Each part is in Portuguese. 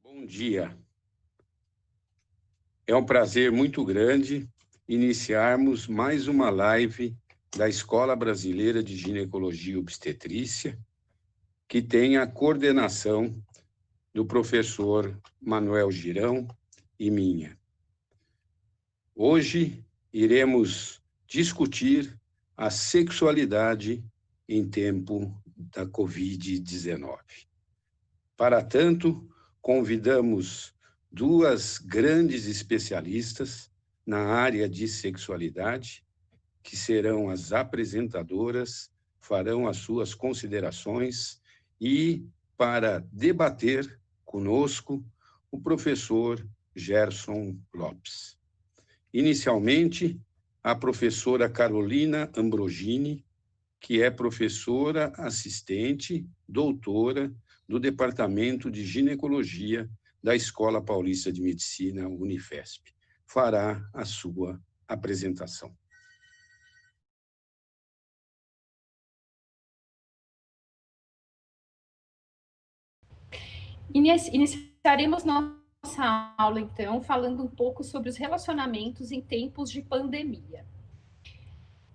Bom dia. É um prazer muito grande iniciarmos mais uma live da Escola Brasileira de Ginecologia e Obstetrícia, que tem a coordenação do professor Manuel Girão e minha. Hoje iremos discutir a sexualidade em tempo da Covid-19. Para tanto, convidamos duas grandes especialistas na área de sexualidade, que serão as apresentadoras, farão as suas considerações e, para debater conosco, o professor Gerson Lopes. Inicialmente, a professora Carolina Ambrogini, que é professora assistente, doutora do Departamento de Ginecologia da Escola Paulista de Medicina, Unifesp. Fará a sua apresentação. Iniciaremos nossa aula, então, falando um pouco sobre os relacionamentos em tempos de pandemia.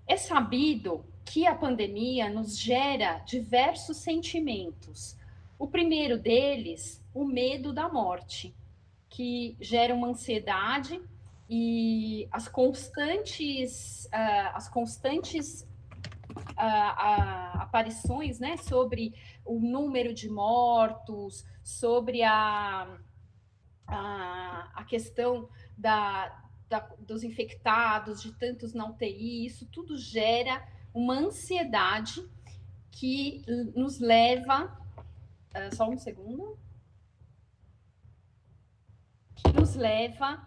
É sabido que a pandemia nos gera diversos sentimentos. O primeiro deles, o medo da morte, que gera uma ansiedade e as constantes aparições, né, sobre o número de mortos, sobre a questão dos infectados, de tantos na UTI, isso tudo gera uma ansiedade que nos leva... só um segundo. Que nos leva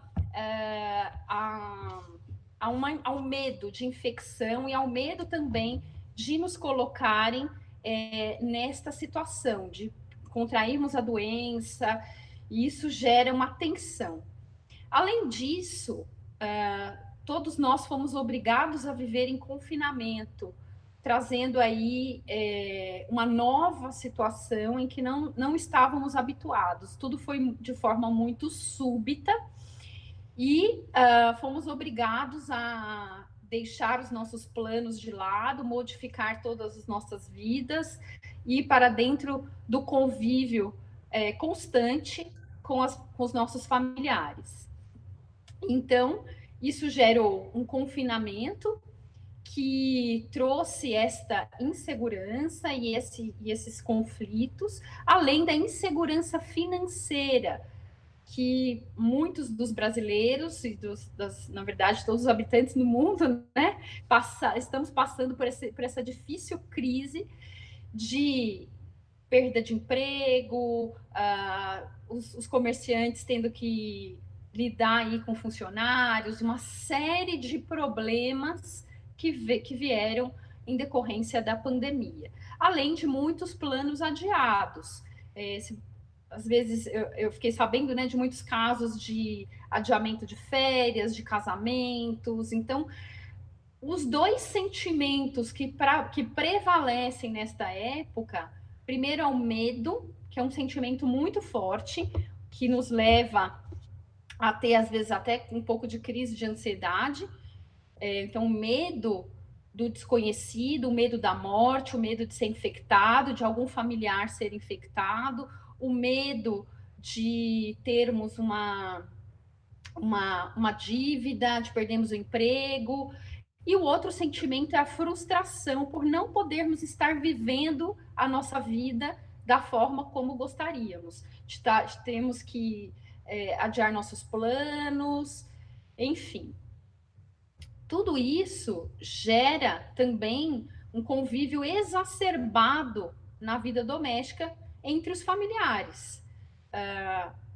ao medo de infecção e ao medo também de nos colocarem nesta situação, de contrairmos a doença, e isso gera uma tensão. Além disso, todos nós fomos obrigados a viver em confinamento, trazendo aí uma nova situação em que não estávamos habituados. Tudo foi de forma muito súbita e fomos obrigados a deixar os nossos planos de lado, modificar todas as nossas vidas e ir para dentro do convívio constante com os nossos familiares. Então, isso gerou um confinamento que trouxe esta insegurança e esses conflitos, além da insegurança financeira, que muitos dos brasileiros e na verdade, todos os habitantes do mundo, né, estamos passando por essa difícil crise de perda de emprego, os comerciantes tendo que lidar aí com funcionários, uma série de problemas que vieram em decorrência da pandemia, além de muitos planos adiados. Às vezes eu fiquei sabendo, né, de muitos casos de adiamento de férias, de casamentos. Então, os dois sentimentos que prevalecem nesta época, primeiro é o medo, que é um sentimento muito forte, que nos leva a ter, às vezes, até um pouco de crise de ansiedade. Então, o medo do desconhecido, o medo da morte, o medo de ser infectado, de algum familiar ser infectado, o medo de termos uma dívida, de perdermos o emprego. E o outro sentimento é a frustração por não podermos estar vivendo a nossa vida da forma como gostaríamos. Temos que adiar nossos planos, enfim. Tudo isso gera também um convívio exacerbado na vida doméstica entre os familiares.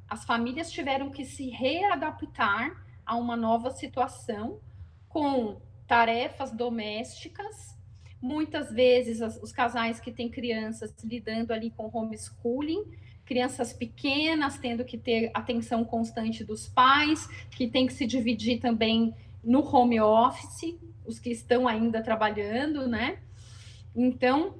As famílias tiveram que se readaptar a uma nova situação com tarefas domésticas, muitas vezes os casais que têm crianças lidando ali com homeschooling, crianças pequenas tendo que ter atenção constante dos pais, que tem que se dividir também no home office, os que estão ainda trabalhando, né? Então,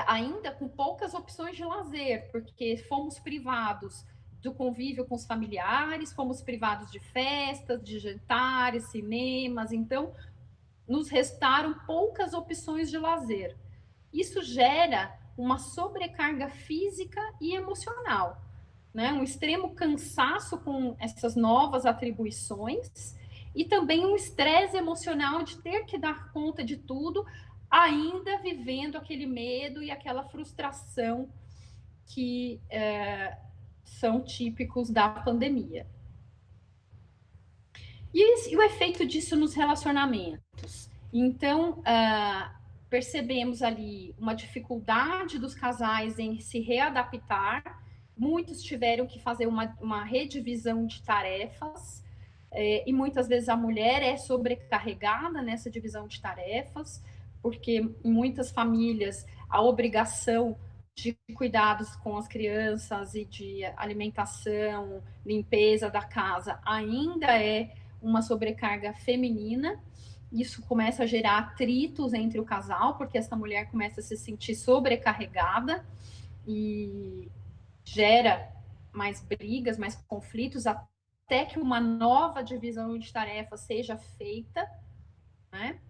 ainda com poucas opções de lazer, porque fomos privados do convívio com os familiares, fomos privados de festas, de jantares, cinemas, então nos restaram poucas opções de lazer. Isso gera uma sobrecarga física e emocional, né? Um extremo cansaço com essas novas atribuições e também um estresse emocional de ter que dar conta de tudo, ainda vivendo aquele medo e aquela frustração que são típicos da pandemia. E o efeito disso nos relacionamentos? Então, percebemos ali uma dificuldade dos casais em se readaptar, muitos tiveram que fazer uma redivisão de tarefas, e muitas vezes a mulher é sobrecarregada nessa divisão de tarefas, porque em muitas famílias a obrigação de cuidados com as crianças e de alimentação, limpeza da casa ainda é uma sobrecarga feminina. Isso começa a gerar atritos entre o casal, porque essa mulher começa a se sentir sobrecarregada e gera mais brigas, mais conflitos, até que uma nova divisão de tarefas seja feita, né?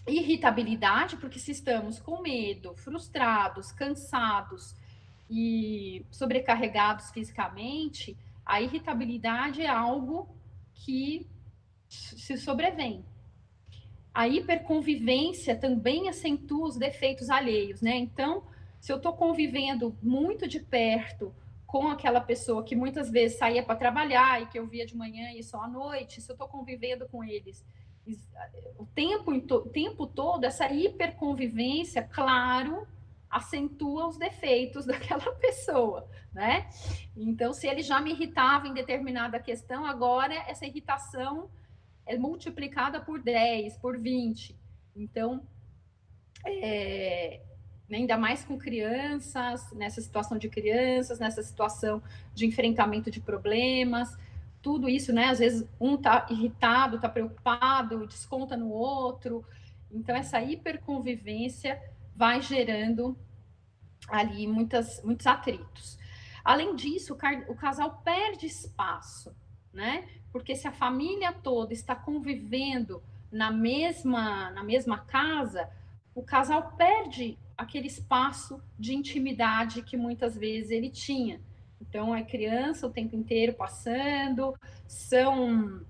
Irritabilidade, porque se estamos com medo, frustrados, cansados e sobrecarregados fisicamente, a irritabilidade é algo que se sobrevém. A hiperconvivência também acentua os defeitos alheios, né? Então, se eu estou convivendo muito de perto com aquela pessoa que muitas vezes saía para trabalhar e que eu via de manhã e só à noite, se eu estou convivendo com eles o tempo todo, essa hiperconvivência, claro, acentua os defeitos daquela pessoa, né? Então, se ele já me irritava em determinada questão, agora essa irritação é multiplicada por 10, por 20. Então, ainda mais com crianças, nessa situação de crianças, nessa situação de enfrentamento de problemas, tudo isso, né? Às vezes um tá irritado, tá preocupado, desconta no outro. Então, essa hiperconvivência vai gerando ali muitos atritos. Além disso, o casal perde espaço, né? Porque se a família toda está convivendo na mesma casa, o casal perde aquele espaço de intimidade que muitas vezes ele tinha. Então, é criança o tempo inteiro passando, são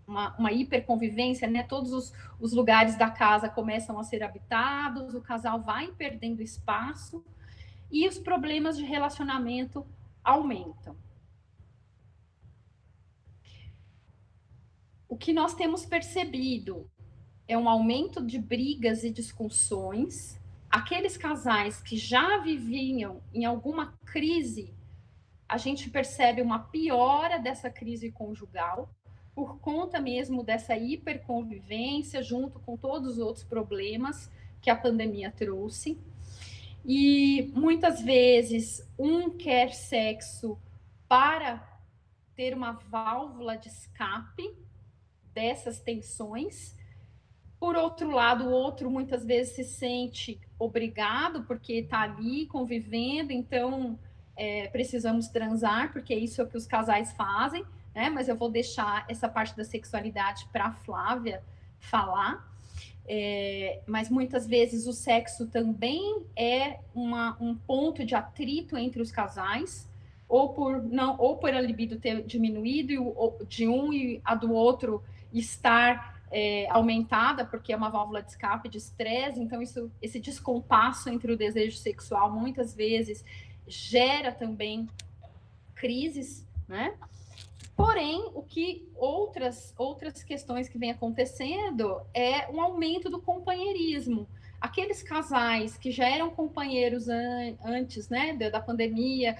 uma hiperconvivência, né? Todos os lugares da casa começam a ser habitados, o casal vai perdendo espaço e os problemas de relacionamento aumentam. O que nós temos percebido é um aumento de brigas e discussões. Aqueles casais que já viviam em alguma crise, a gente percebe uma piora dessa crise conjugal, por conta mesmo dessa hiperconvivência, junto com todos os outros problemas que a pandemia trouxe. E muitas vezes um quer sexo para ter uma válvula de escape dessas tensões. Por outro lado, o outro muitas vezes se sente obrigado porque está ali convivendo, então precisamos transar, porque isso é o que os casais fazem, né? Mas eu vou deixar essa parte da sexualidade para a Flávia falar. Mas muitas vezes o sexo também é um ponto de atrito entre os casais, ou por a libido ter diminuído de um e a do outro estar aumentada, porque é uma válvula de escape de estresse. Então esse descompasso entre o desejo sexual muitas vezes gera também crises, né? Porém, o que outras questões que vem acontecendo é um aumento do companheirismo. Aqueles casais que já eram companheiros antes, né, da pandemia,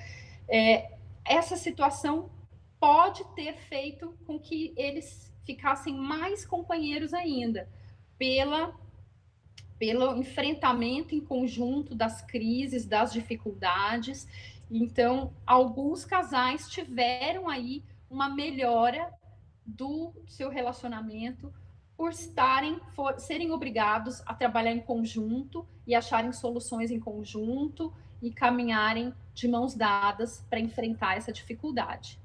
essa situação pode ter feito com que eles ficassem mais companheiros ainda, pelo enfrentamento em conjunto das crises, das dificuldades. Então, alguns casais tiveram aí uma melhora do seu relacionamento por serem obrigados a trabalhar em conjunto e acharem soluções em conjunto e caminharem de mãos dadas para enfrentar essa dificuldade.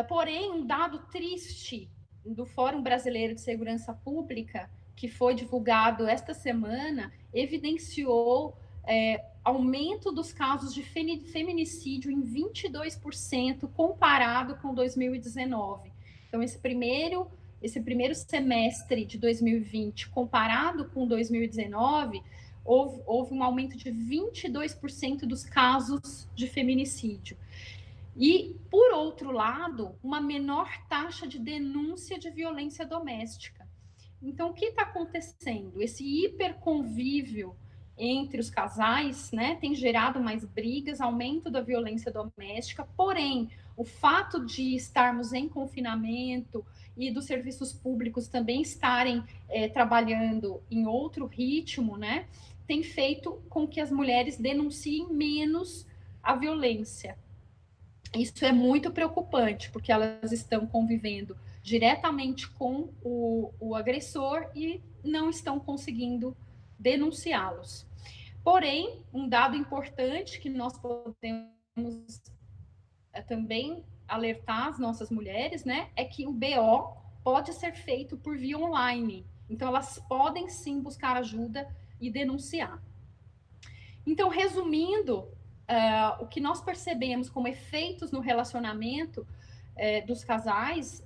Porém, um dado triste do Fórum Brasileiro de Segurança Pública, que foi divulgado esta semana, evidenciou aumento dos casos de feminicídio em 22% comparado com 2019. Então, esse primeiro semestre de 2020, comparado com 2019, houve um aumento de 22% dos casos de feminicídio. E, por outro lado, uma menor taxa de denúncia de violência doméstica. Então, o que está acontecendo? Esse hiperconvívio entre os casais, né, tem gerado mais brigas, aumento da violência doméstica, porém, o fato de estarmos em confinamento e dos serviços públicos também estarem trabalhando em outro ritmo, né, tem feito com que as mulheres denunciem menos a violência. Isso é muito preocupante, porque elas estão convivendo diretamente com o agressor e não estão conseguindo denunciá-los. Porém, um dado importante que nós podemos também alertar as nossas mulheres, né, é que o BO pode ser feito por via online. Então, elas podem sim buscar ajuda e denunciar. Então, resumindo, o que nós percebemos como efeitos no relacionamento dos casais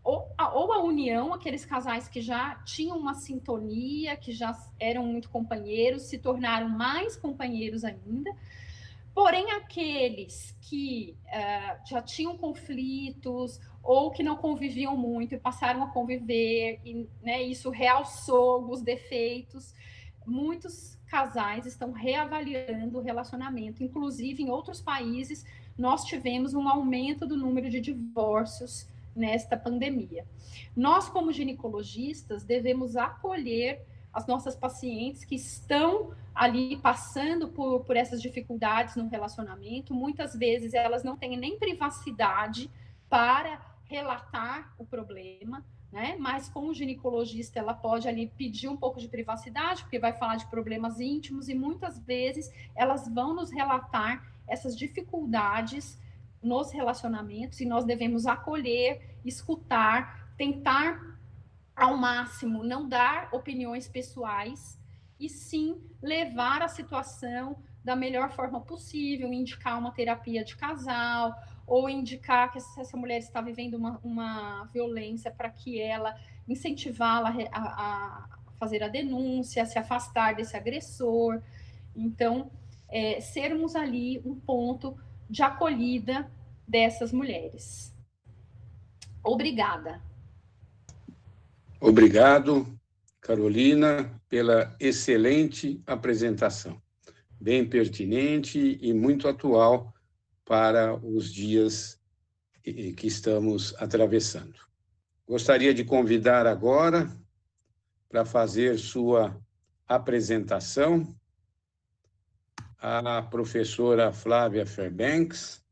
ou a união, aqueles casais que já tinham uma sintonia, que já eram muito companheiros, se tornaram mais companheiros ainda. Porém, aqueles que já tinham conflitos ou que não conviviam muito e passaram a conviver, e, né, isso realçou os defeitos, muitos casais estão reavaliando o relacionamento. Inclusive, em outros países, nós tivemos um aumento do número de divórcios nesta pandemia. Nós, como ginecologistas, devemos acolher as nossas pacientes que estão ali passando por essas dificuldades no relacionamento. Muitas vezes elas não têm nem privacidade para relatar o problema, né? Mas com o ginecologista ela pode ali pedir um pouco de privacidade, porque vai falar de problemas íntimos, e muitas vezes elas vão nos relatar essas dificuldades nos relacionamentos, e nós devemos acolher, escutar, tentar ao máximo não dar opiniões pessoais, e sim levar a situação da melhor forma possível, indicar uma terapia de casal, ou indicar que essa mulher está vivendo uma violência, para que ela incentivá-la a fazer a denúncia, a se afastar desse agressor. Então, sermos ali um ponto de acolhida dessas mulheres. Obrigada. Obrigado, Carolina, pela excelente apresentação, bem pertinente e muito atual para os dias que estamos atravessando. Gostaria de convidar agora para fazer sua apresentação a professora Flávia Fairbanks,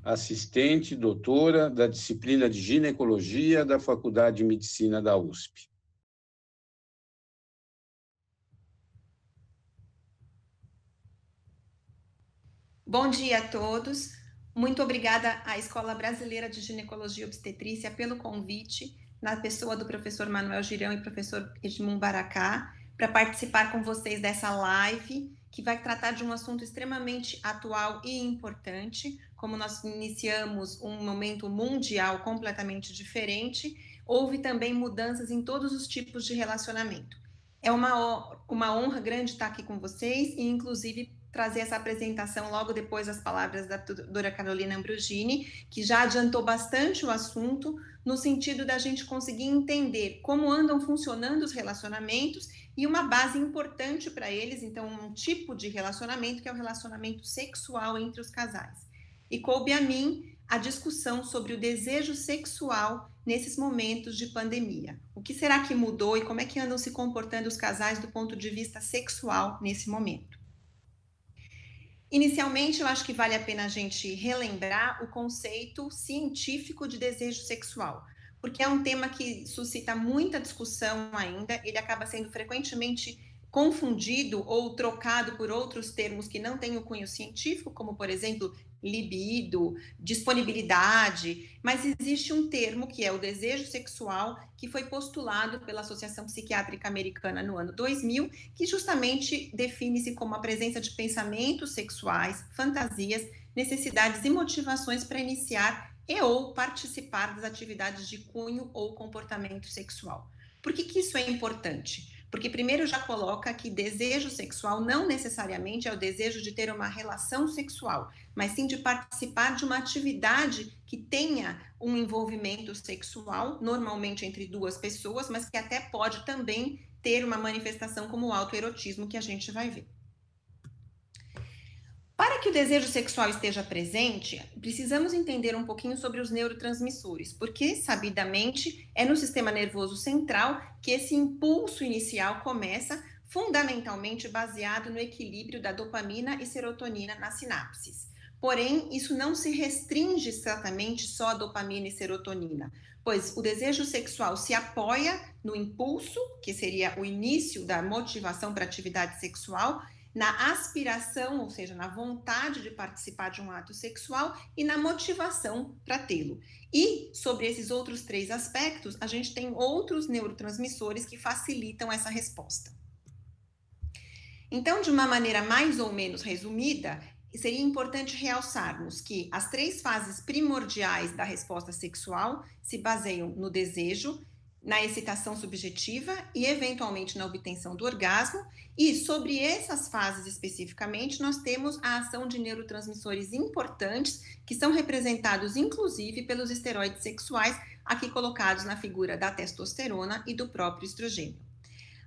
assistente doutora da disciplina de ginecologia da Faculdade de Medicina da USP. Bom dia a todos. Muito obrigada à Escola Brasileira de Ginecologia e Obstetrícia pelo convite, na pessoa do professor Manuel Girão e professor Edmundo Baracá, para participar com vocês dessa live, que vai tratar de um assunto extremamente atual e importante. Como nós iniciamos um momento mundial completamente diferente, houve também mudanças em todos os tipos de relacionamento. É uma honra grande estar aqui com vocês e, inclusive, trazer essa apresentação logo depois das palavras da doutora Carolina Ambrogini, que já adiantou bastante o assunto, no sentido da gente conseguir entender como andam funcionando os relacionamentos e uma base importante para eles, então, um tipo de relacionamento que é o relacionamento sexual entre os casais. E coube a mim a discussão sobre o desejo sexual nesses momentos de pandemia. O que será que mudou e como é que andam se comportando os casais do ponto de vista sexual nesse momento? Inicialmente, eu acho que vale a pena a gente relembrar o conceito científico de desejo sexual, porque é um tema que suscita muita discussão ainda, ele acaba sendo frequentemente confundido ou trocado por outros termos que não têm o cunho científico, como, por exemplo, libido, disponibilidade, mas existe um termo que é o desejo sexual, que foi postulado pela Associação Psiquiátrica Americana no ano 2000, que justamente define-se como a presença de pensamentos sexuais, fantasias, necessidades e motivações para iniciar e ou participar das atividades de cunho ou comportamento sexual. Por que isso é importante? Porque primeiro já coloca que desejo sexual não necessariamente é o desejo de ter uma relação sexual, mas sim de participar de uma atividade que tenha um envolvimento sexual, normalmente entre duas pessoas, mas que até pode também ter uma manifestação como o autoerotismo, que a gente vai ver. Para que o desejo sexual esteja presente, precisamos entender um pouquinho sobre os neurotransmissores, porque, sabidamente, é no sistema nervoso central que esse impulso inicial começa, fundamentalmente baseado no equilíbrio da dopamina e serotonina nas sinapses. Porém, isso não se restringe exatamente só a dopamina e serotonina, pois o desejo sexual se apoia no impulso, que seria o início da motivação para a atividade sexual, na aspiração, ou seja, na vontade de participar de um ato sexual e na motivação para tê-lo. E sobre esses outros três aspectos, a gente tem outros neurotransmissores que facilitam essa resposta. Então, de uma maneira mais ou menos resumida, seria importante realçarmos que as três fases primordiais da resposta sexual se baseiam no desejo, na excitação subjetiva e, eventualmente, na obtenção do orgasmo. E sobre essas fases especificamente, nós temos a ação de neurotransmissores importantes, que são representados, inclusive, pelos esteroides sexuais, aqui colocados na figura da testosterona e do próprio estrogênio.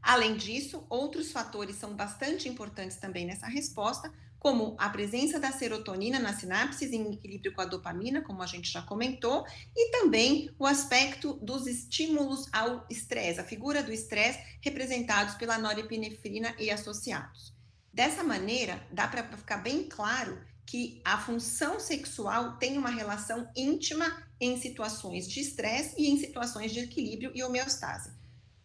Além disso, outros fatores são bastante importantes também nessa resposta, como a presença da serotonina nas sinapses em equilíbrio com a dopamina, como a gente já comentou, e também o aspecto dos estímulos ao estresse, a figura do estresse representados pela norepinefrina e associados. Dessa maneira, dá para ficar bem claro que a função sexual tem uma relação íntima em situações de estresse e em situações de equilíbrio e homeostase.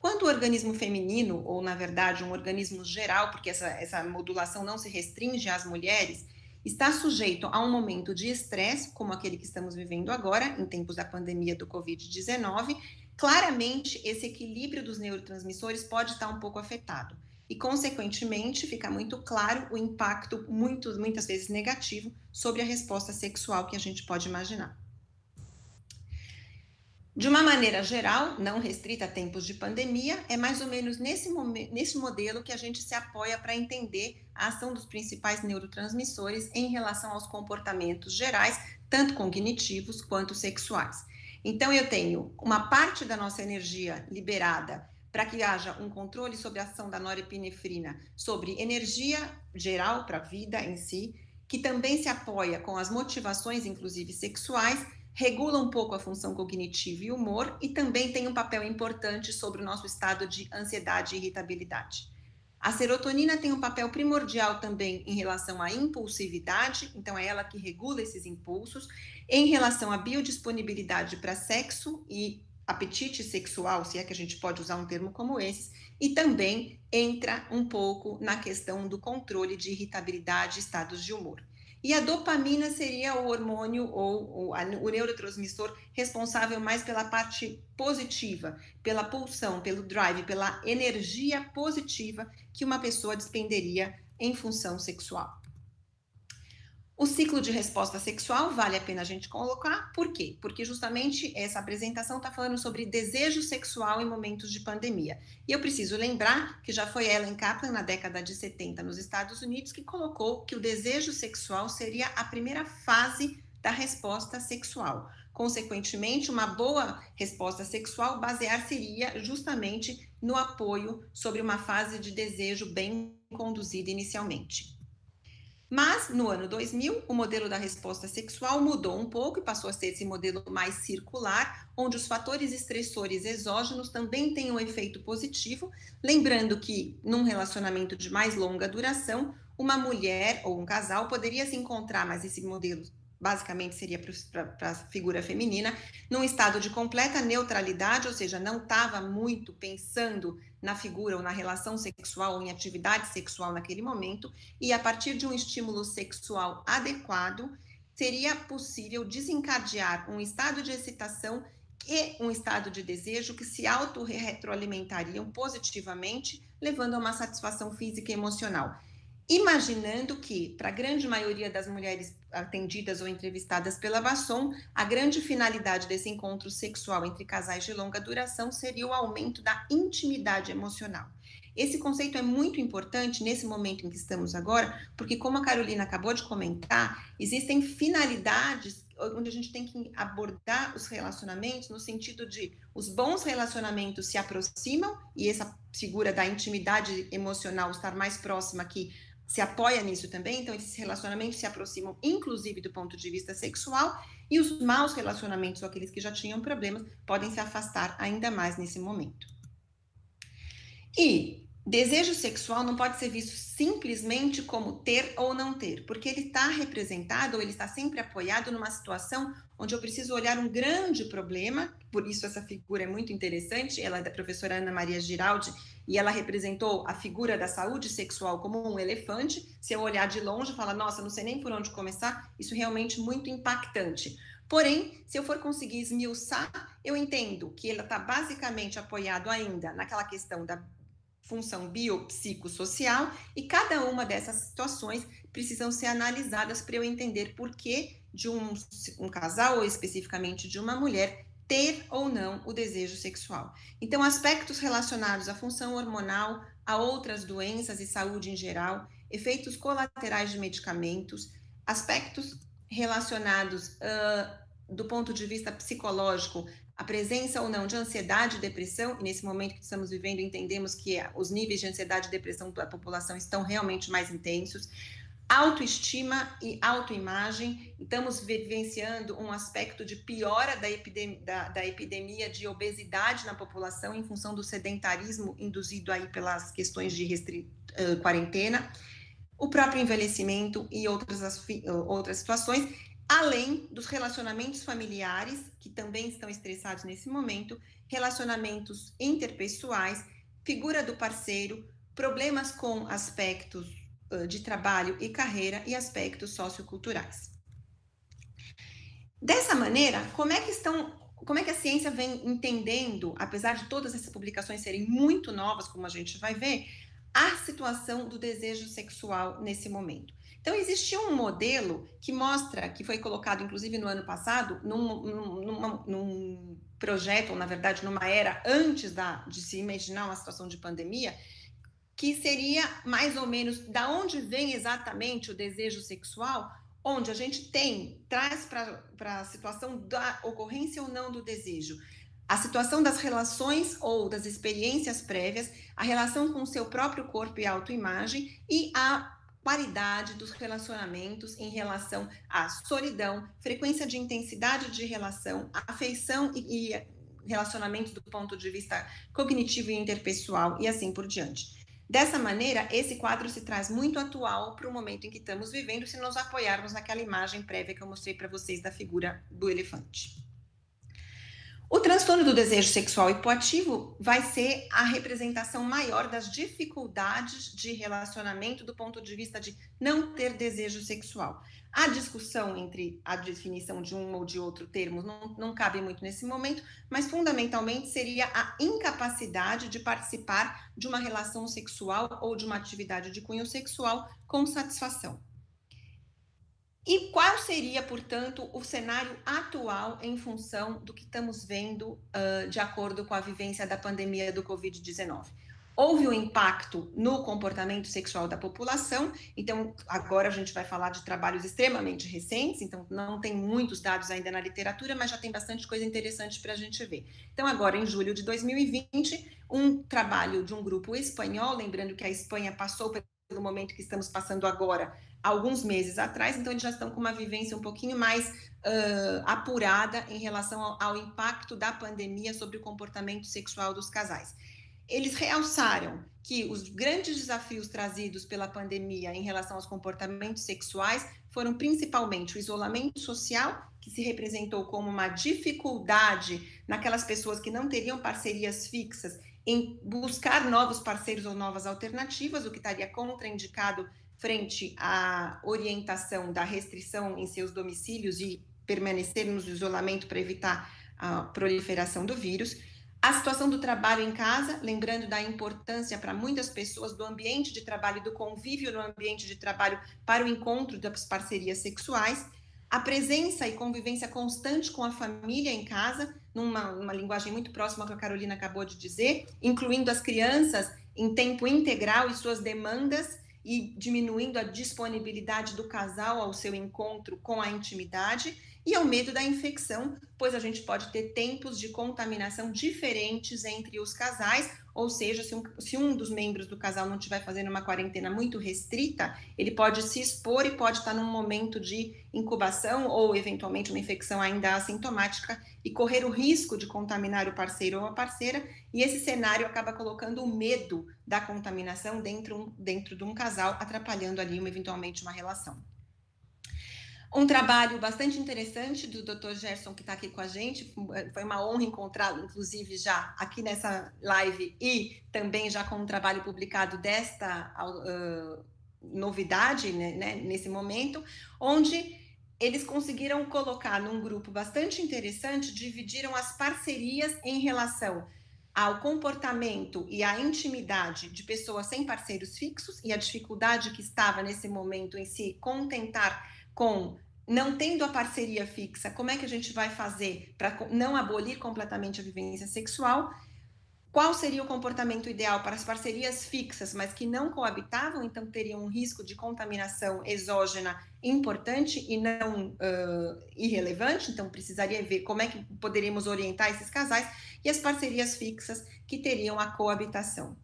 Quando o organismo feminino, ou na verdade um organismo geral, porque essa modulação não se restringe às mulheres, está sujeito a um momento de estresse, como aquele que estamos vivendo agora, em tempos da pandemia do Covid-19, claramente esse equilíbrio dos neurotransmissores pode estar um pouco afetado. E, consequentemente, fica muito claro o impacto, muitas vezes negativo, sobre a resposta sexual que a gente pode imaginar. De uma maneira geral, não restrita a tempos de pandemia, é mais ou menos nesse modelo que a gente se apoia para entender a ação dos principais neurotransmissores em relação aos comportamentos gerais, tanto cognitivos quanto sexuais. Então, eu tenho uma parte da nossa energia liberada para que haja um controle sobre a ação da norepinefrina, sobre energia geral para a vida em si, que também se apoia com as motivações, inclusive sexuais, regula um pouco a função cognitiva e humor e também tem um papel importante sobre o nosso estado de ansiedade e irritabilidade. A serotonina tem um papel primordial também em relação à impulsividade, então é ela que regula esses impulsos, em relação à biodisponibilidade para sexo e apetite sexual, se é que a gente pode usar um termo como esse, e também entra um pouco na questão do controle de irritabilidade e estados de humor. E a dopamina seria o hormônio ou o neurotransmissor responsável mais pela parte positiva, pela pulsão, pelo drive, pela energia positiva que uma pessoa despenderia em função sexual. O ciclo de resposta sexual vale a pena a gente colocar, por quê? Porque justamente essa apresentação está falando sobre desejo sexual em momentos de pandemia. E eu preciso lembrar que já foi Ellen Kaplan, na década de 70, nos Estados Unidos, que colocou que o desejo sexual seria a primeira fase da resposta sexual. Consequentemente, uma boa resposta sexual basear-se-iria justamente no apoio sobre uma fase de desejo bem conduzida inicialmente. Mas, no ano 2000, o modelo da resposta sexual mudou um pouco e passou a ser esse modelo mais circular, onde os fatores estressores exógenos também têm um efeito positivo, lembrando que, num relacionamento de mais longa duração, uma mulher ou um casal poderia se encontrar, mas esse modelo basicamente seria para a figura feminina, num estado de completa neutralidade, ou seja, não estava muito pensando na figura ou na relação sexual ou em atividade sexual naquele momento, e a partir de um estímulo sexual adequado, seria possível desencadear um estado de excitação e um estado de desejo que se auto-retroalimentariam positivamente, levando a uma satisfação física e emocional. Imaginando que, para a grande maioria das mulheres atendidas ou entrevistadas pela Bassom, a grande finalidade desse encontro sexual entre casais de longa duração seria o aumento da intimidade emocional. Esse conceito é muito importante nesse momento em que estamos agora, porque, como a Carolina acabou de comentar, existem finalidades onde a gente tem que abordar os relacionamentos no sentido de os bons relacionamentos se aproximam, e essa figura da intimidade emocional estar mais próxima aqui se apoia nisso também, então esses relacionamentos se aproximam, inclusive do ponto de vista sexual, e os maus relacionamentos, ou aqueles que já tinham problemas, podem se afastar ainda mais nesse momento. E desejo sexual não pode ser visto simplesmente como ter ou não ter, porque ele está representado, ou ele está sempre apoiado numa situação onde eu preciso olhar um grande problema, por isso essa figura é muito interessante, ela é da professora Ana Maria Giraldi, e ela representou a figura da saúde sexual como um elefante. Se eu olhar de longe e falar, nossa, não sei nem por onde começar, isso é realmente muito impactante. Porém, se eu for conseguir esmiuçar, eu entendo que ela está basicamente apoiado ainda naquela questão da função biopsicossocial, e cada uma dessas situações precisam ser analisadas para eu entender por que de um casal, ou especificamente de uma mulher, ter ou não o desejo sexual. Então, aspectos relacionados à função hormonal, a outras doenças e saúde em geral, efeitos colaterais de medicamentos, aspectos relacionados do ponto de vista psicológico, a presença ou não de ansiedade e depressão, e nesse momento que estamos vivendo entendemos que os níveis de ansiedade e depressão da população estão realmente mais intensos, autoestima e autoimagem, estamos vivenciando um aspecto de piora da epidemia de obesidade na população em função do sedentarismo induzido aí pelas questões de quarentena, o próprio envelhecimento e outras situações, além dos relacionamentos familiares, que também estão estressados nesse momento, relacionamentos interpessoais, figura do parceiro, problemas com aspectos de trabalho e carreira e aspectos socioculturais. Dessa maneira, como é que a ciência vem entendendo, apesar de todas essas publicações serem muito novas, como a gente vai ver, a situação do desejo sexual nesse momento? Então, existe um modelo que mostra, que foi colocado, inclusive, no ano passado, num projeto, ou, na verdade, numa era antes de se imaginar uma situação de pandemia, que seria mais ou menos da onde vem exatamente o desejo sexual, onde a gente traz para a situação da ocorrência ou não do desejo, a situação das relações ou das experiências prévias, a relação com o seu próprio corpo e autoimagem, e a qualidade dos relacionamentos em relação à solidão, frequência de intensidade de relação, afeição e relacionamentos do ponto de vista cognitivo e interpessoal, e assim por diante. Dessa maneira, esse quadro se traz muito atual para o momento em que estamos vivendo, se nos apoiarmos naquela imagem prévia que eu mostrei para vocês da figura do elefante. O transtorno do desejo sexual hipoativo vai ser a representação maior das dificuldades de relacionamento do ponto de vista de não ter desejo sexual. A discussão entre a definição de um ou de outro termo não cabe muito nesse momento, mas fundamentalmente seria a incapacidade de participar de uma relação sexual ou de uma atividade de cunho sexual com satisfação. E qual seria, portanto, o cenário atual em função do que estamos vendo de acordo com a vivência da pandemia do Covid-19? Houve um impacto no comportamento sexual da população, então agora a gente vai falar de trabalhos extremamente recentes, então não tem muitos dados ainda na literatura, mas já tem bastante coisa interessante para a gente ver. Então agora, em julho de 2020, um trabalho de um grupo espanhol, lembrando que a Espanha passou pelo momento que estamos passando agora, alguns meses atrás, então eles já estão com uma vivência um pouquinho mais apurada em relação ao impacto da pandemia sobre o comportamento sexual dos casais. eles realçaram que os grandes desafios trazidos pela pandemia em relação aos comportamentos sexuais foram principalmente o isolamento social, que se representou como uma dificuldade naquelas pessoas que não teriam parcerias fixas em buscar novos parceiros ou novas alternativas, o que estaria contraindicado frente à orientação da restrição em seus domicílios e permanecer no isolamento para evitar a proliferação do vírus. A situação do trabalho em casa, lembrando da importância para muitas pessoas do ambiente de trabalho, do convívio no ambiente de trabalho para o encontro das parcerias sexuais, a presença e convivência constante com a família em casa, numa linguagem muito próxima ao que a Carolina acabou de dizer, incluindo as crianças em tempo integral e suas demandas, e diminuindo a disponibilidade do casal ao seu encontro com a intimidade, e ao medo da infecção, pois a gente pode ter tempos de contaminação diferentes entre os casais, ou seja, se um dos membros do casal não estiver fazendo uma quarentena muito restrita, ele pode se expor e pode estar num momento de incubação ou, eventualmente, uma infecção ainda assintomática e correr o risco de contaminar o parceiro ou a parceira, e esse cenário acaba colocando o medo da contaminação dentro de um casal, atrapalhando ali, eventualmente, uma relação. Um trabalho bastante interessante do Dr. Gerson, que está aqui com a gente, foi uma honra encontrá-lo, inclusive, já aqui nessa live e também já com um trabalho publicado desta novidade, né, nesse momento, onde eles conseguiram colocar num grupo bastante interessante, dividiram as parcerias em relação ao comportamento e à intimidade de pessoas sem parceiros fixos e a dificuldade que estava nesse momento em se contentar com não tendo a parceria fixa, como é que a gente vai fazer para não abolir completamente a vivência sexual? Qual seria o comportamento ideal para as parcerias fixas, mas que não coabitavam, então teriam um risco de contaminação exógena importante e não irrelevante, então precisaria ver como é que poderíamos orientar esses casais, e as parcerias fixas que teriam a coabitação.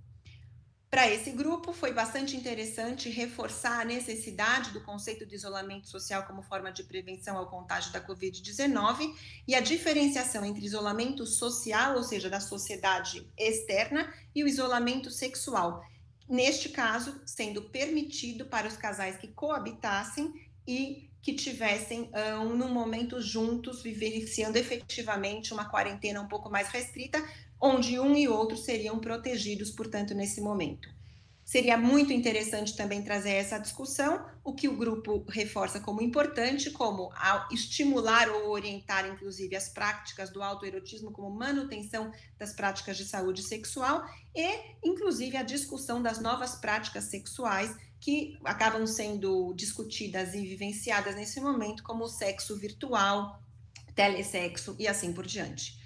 Para esse grupo, foi bastante interessante reforçar a necessidade do conceito de isolamento social como forma de prevenção ao contágio da Covid-19 e a diferenciação entre isolamento social, ou seja, da sociedade externa, e o isolamento sexual. Neste caso, sendo permitido para os casais que coabitassem e que tivessem, num momento juntos, vivenciando efetivamente uma quarentena um pouco mais restrita, onde um e outro seriam protegidos, portanto, nesse momento. Seria muito interessante também trazer essa discussão, o que o grupo reforça como importante, como estimular ou orientar, inclusive, as práticas do autoerotismo como manutenção das práticas de saúde sexual e, inclusive, a discussão das novas práticas sexuais que acabam sendo discutidas e vivenciadas nesse momento, como o sexo virtual, telessexo e assim por diante.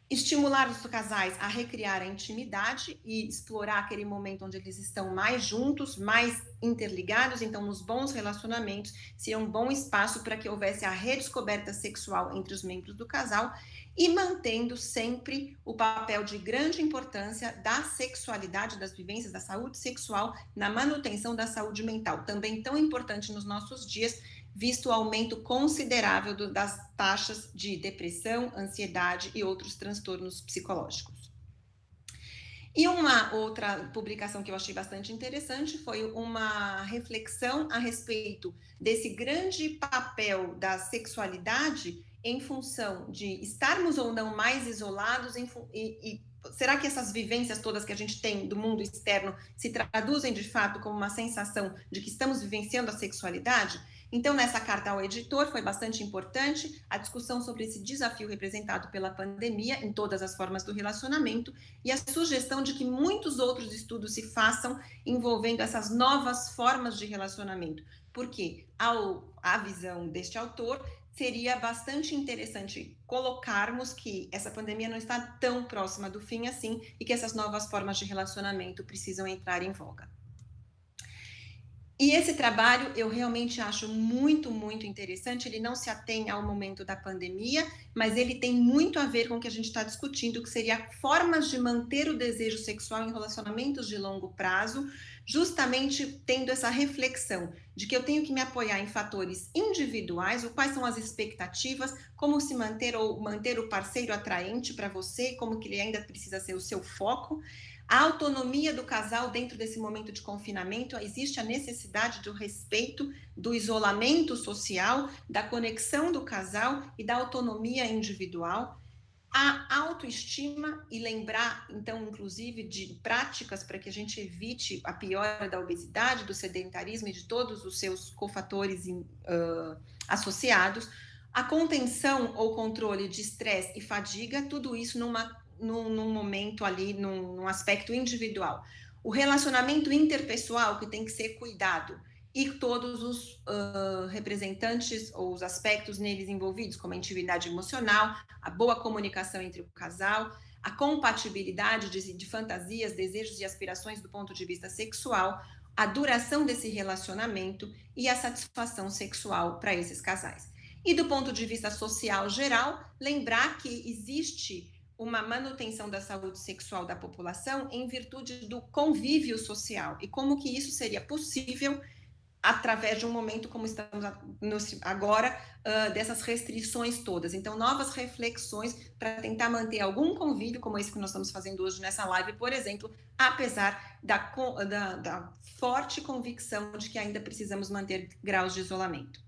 Estimular os casais a recriar a intimidade e explorar aquele momento onde eles estão mais juntos, mais interligados, então nos bons relacionamentos seria um bom espaço para que houvesse a redescoberta sexual entre os membros do casal e mantendo sempre o papel de grande importância da sexualidade, das vivências da saúde sexual na manutenção da saúde mental, também tão importante nos nossos dias, visto o aumento considerável das taxas de depressão, ansiedade e outros transtornos psicológicos. E uma outra publicação que eu achei bastante interessante foi uma reflexão a respeito desse grande papel da sexualidade em função de estarmos ou não mais isolados e será que essas vivências todas que a gente tem do mundo externo se traduzem de fato como uma sensação de que estamos vivenciando a sexualidade? Então, nessa carta ao editor, foi bastante importante a discussão sobre esse desafio representado pela pandemia em todas as formas do relacionamento e a sugestão de que muitos outros estudos se façam envolvendo essas novas formas de relacionamento, porque a visão deste autor seria bastante interessante colocarmos que essa pandemia não está tão próxima do fim assim e que essas novas formas de relacionamento precisam entrar em voga. E esse trabalho eu realmente acho muito, muito interessante. Ele não se atém ao momento da pandemia, mas ele tem muito a ver com o que a gente está discutindo, que seria formas de manter o desejo sexual em relacionamentos de longo prazo, justamente tendo essa reflexão de que eu tenho que me apoiar em fatores individuais, ou quais são as expectativas, como se manter ou manter o parceiro atraente para você, como que ele ainda precisa ser o seu foco, A autonomia do casal dentro desse momento de confinamento, existe a necessidade do respeito do isolamento social, da conexão do casal e da autonomia individual. A autoestima e lembrar, então, inclusive, de práticas para que a gente evite a piora da obesidade, do sedentarismo e de todos os seus cofatores associados. A contenção ou controle de estresse e fadiga, tudo isso num momento ali, num aspecto individual. O relacionamento interpessoal, que tem que ser cuidado, e todos os representantes ou os aspectos neles envolvidos, como a intimidade emocional, a boa comunicação entre o casal, a compatibilidade de fantasias, desejos e aspirações do ponto de vista sexual, a duração desse relacionamento e a satisfação sexual para esses casais. E do ponto de vista social geral, lembrar que existe uma manutenção da saúde sexual da população em virtude do convívio social e como que isso seria possível através de um momento como estamos agora, dessas restrições todas. Então, novas reflexões para tentar manter algum convívio, como esse que nós estamos fazendo hoje nessa live, por exemplo, apesar da forte convicção de que ainda precisamos manter graus de isolamento.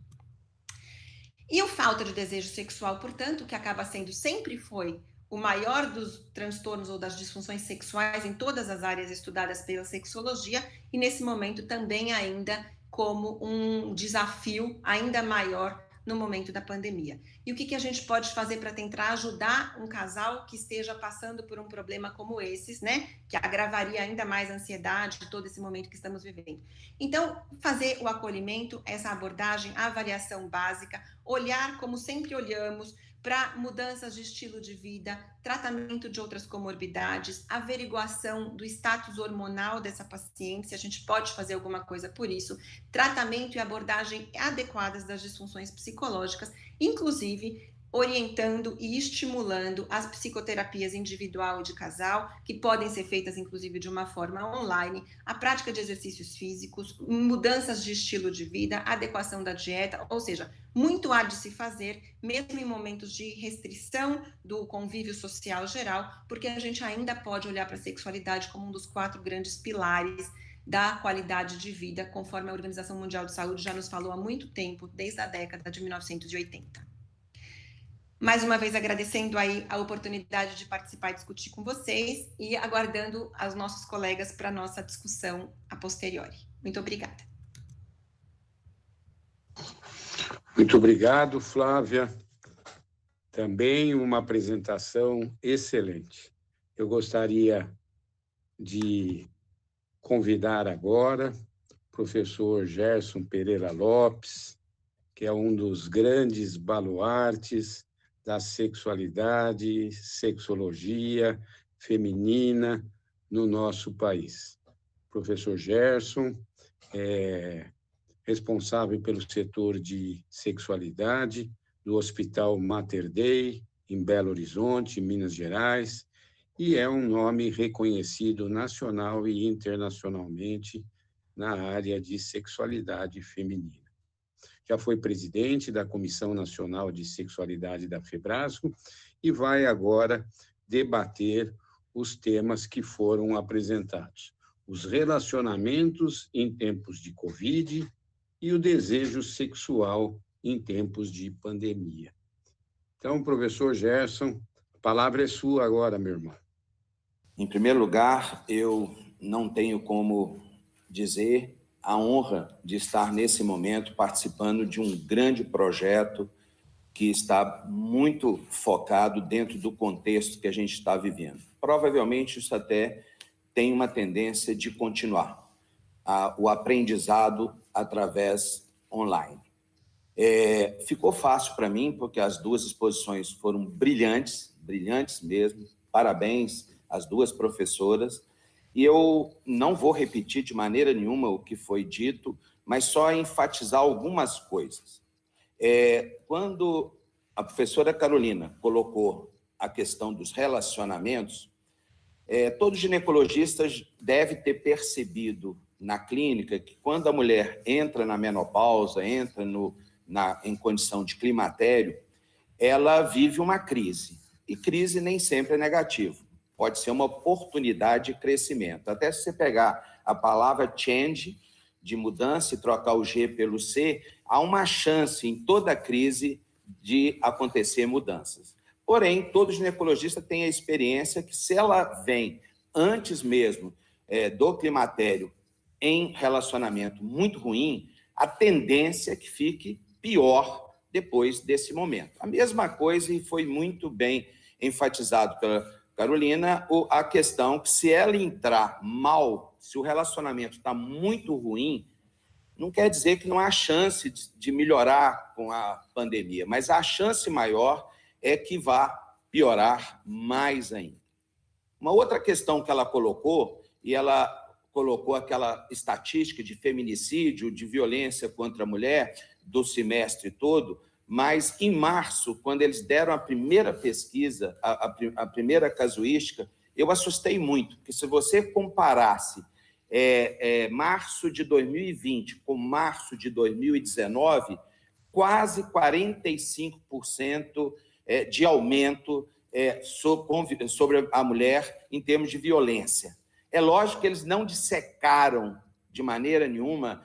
E a falta de desejo sexual, portanto, que acaba sendo, sempre foi, o maior dos transtornos ou das disfunções sexuais em todas as áreas estudadas pela sexologia, e nesse momento também ainda como um desafio ainda maior no momento da pandemia. E o que a gente pode fazer para tentar ajudar um casal que esteja passando por um problema como esses, né? Que agravaria ainda mais a ansiedade de todo esse momento que estamos vivendo. Então, fazer o acolhimento, essa abordagem, a avaliação básica, olhar como sempre olhamos, para mudanças de estilo de vida, tratamento de outras comorbidades, averiguação do status hormonal dessa paciente, se a gente pode fazer alguma coisa por isso, tratamento e abordagem adequadas das disfunções psicológicas, inclusive orientando e estimulando as psicoterapias individual e de casal, que podem ser feitas, inclusive, de uma forma online, a prática de exercícios físicos, mudanças de estilo de vida, adequação da dieta, ou seja, muito há de se fazer, mesmo em momentos de restrição do convívio social geral, porque a gente ainda pode olhar para a sexualidade como um dos 4 grandes pilares da qualidade de vida, conforme a Organização Mundial de Saúde já nos falou há muito tempo, desde a década de 1980. Mais uma vez agradecendo aí a oportunidade de participar e discutir com vocês e aguardando os nossos colegas para a nossa discussão a posteriori. Muito obrigada. Muito obrigado, Flávia. Também uma apresentação excelente. Eu gostaria de convidar agora o professor Gerson Pereira Lopes, que é um dos grandes baluartes da sexualidade, sexologia feminina no nosso país. O professor Gerson é responsável pelo setor de sexualidade do Hospital Mater Dei, em Belo Horizonte, Minas Gerais, e é um nome reconhecido nacional e internacionalmente na área de sexualidade feminina. Já foi presidente da Comissão Nacional de Sexualidade da FEBRASCO e vai agora debater os temas que foram apresentados. Os relacionamentos em tempos de Covid e o desejo sexual em tempos de pandemia. Então, professor Gerson, a palavra é sua agora, meu irmão. Em primeiro lugar, eu não tenho como dizer a honra de estar nesse momento participando de um grande projeto que está muito focado dentro do contexto que a gente está vivendo. Provavelmente isso até tem uma tendência de continuar o aprendizado através online. Ficou fácil para mim, porque as 2 exposições foram brilhantes, brilhantes mesmo. Parabéns às 2 professoras. E eu não vou repetir de maneira nenhuma o que foi dito, mas só enfatizar algumas coisas. Quando a professora Carolina colocou a questão dos relacionamentos, todo ginecologista deve ter percebido na clínica que quando a mulher entra na menopausa, entra em condição de climatério, ela vive uma crise. E crise nem sempre é negativo. pode ser uma oportunidade de crescimento. Até se você pegar a palavra change, de mudança, e trocar o G pelo C, há uma chance em toda crise de acontecer mudanças. Porém, todo ginecologista tem a experiência que, se ela vem antes mesmo do climatério em relacionamento muito ruim, a tendência é que fique pior depois desse momento. A mesma coisa, e foi muito bem enfatizado pela Carolina, a questão que, se ela entrar mal, se o relacionamento está muito ruim, não quer dizer que não há chance de melhorar com a pandemia, mas a chance maior é que vá piorar mais ainda. Uma outra questão que ela colocou, e ela colocou aquela estatística de feminicídio, de violência contra a mulher, do semestre todo, mas em março, quando eles deram a primeira pesquisa, a primeira casuística, eu assustei muito, porque se você comparasse março de 2020 com março de 2019, quase 45% de aumento sobre a mulher em termos de violência. É lógico que eles não dissecaram de maneira nenhuma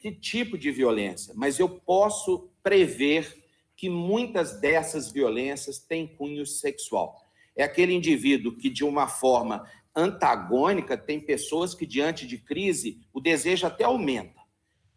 que tipo de violência, mas eu posso prever que muitas dessas violências têm cunho sexual. É aquele indivíduo que, de uma forma antagônica, tem pessoas que, diante de crise, o desejo até aumenta.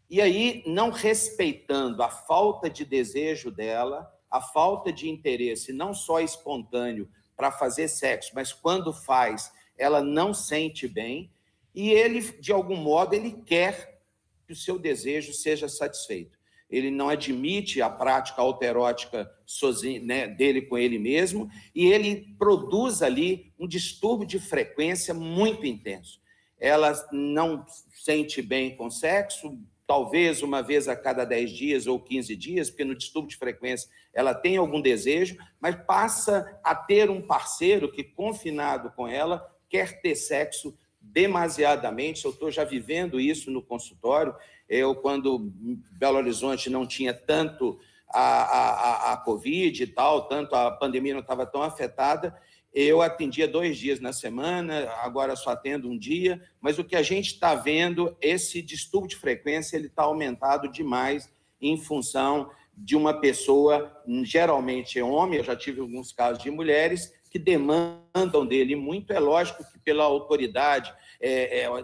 E aí, não respeitando a falta de desejo dela, a falta de interesse, não só espontâneo para fazer sexo, mas quando faz, ela não sente bem, e ele, de algum modo, ele quer que o seu desejo seja satisfeito. Ele não admite a prática autoerótica sozinho, né, dele com ele mesmo, e ele produz ali um distúrbio de frequência muito intenso. Ela não sente bem com sexo, talvez uma vez a cada 10 dias ou 15 dias, porque no distúrbio de frequência ela tem algum desejo, mas passa a ter um parceiro que, confinado com ela, quer ter sexo demasiadamente. Eu estou já vivendo isso no consultório. Eu, quando em Belo Horizonte não tinha tanto a Covid e tal, tanto a pandemia não estava tão afetada, eu atendia 2 dias na semana, agora só atendo 1 dia, mas o que a gente está vendo, esse distúrbio de frequência, ele está aumentado demais em função de uma pessoa, geralmente é homem, eu já tive alguns casos de mulheres, que demandam dele muito. É lógico que pela autoridade,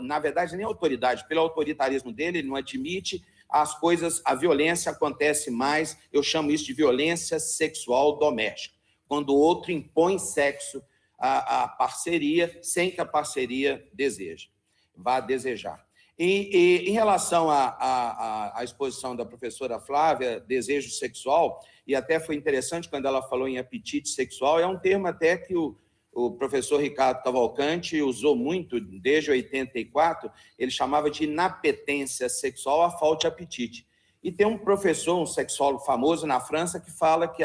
na verdade nem autoridade, pelo autoritarismo dele, ele não admite as coisas, a violência acontece mais, eu chamo isso de violência sexual doméstica, quando o outro impõe sexo à parceria, sem que a parceria vá desejar. E em relação à exposição da professora Flávia, desejo sexual, e até foi interessante quando ela falou em apetite sexual, é um termo até que o professor Ricardo Cavalcanti usou muito desde 84, ele chamava de inapetência sexual, a falta de apetite. E tem um professor, um sexólogo famoso na França, que fala que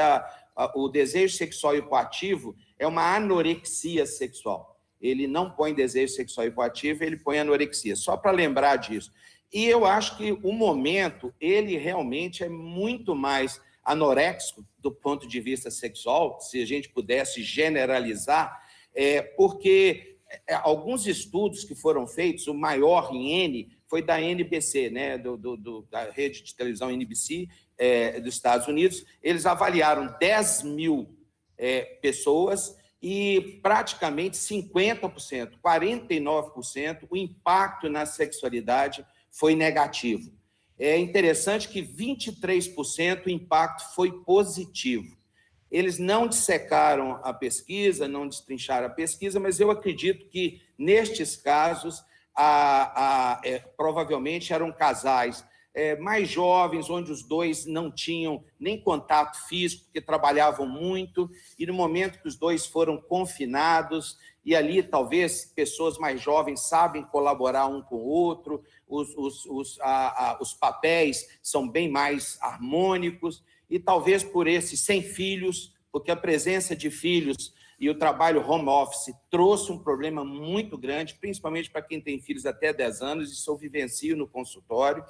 o desejo sexual hipoativo é uma anorexia sexual. Ele não põe desejo sexual hipoativo, ele põe anorexia, só para lembrar disso. E eu acho que o momento, ele realmente é muito mais anoréxico do ponto de vista sexual, se a gente pudesse generalizar, porque alguns estudos que foram feitos, o maior em N, foi da NBC, né, da rede de televisão NBC dos Estados Unidos. Eles avaliaram 10 mil pessoas e praticamente 50%, 49%, o impacto na sexualidade foi negativo. É interessante que 23% o impacto foi positivo. Eles não dissecaram a pesquisa, não destrincharam a pesquisa, mas eu acredito que, nestes casos, provavelmente eram casais mais jovens, onde os dois não tinham nem contato físico, porque trabalhavam muito, e no momento que os dois foram confinados, e ali talvez pessoas mais jovens sabem colaborar um com o outro, os papéis são bem mais harmônicos, e talvez por esses sem filhos, porque a presença de filhos e o trabalho home office trouxe um problema muito grande, principalmente para quem tem filhos até 10 anos, isso eu vivencio no consultório.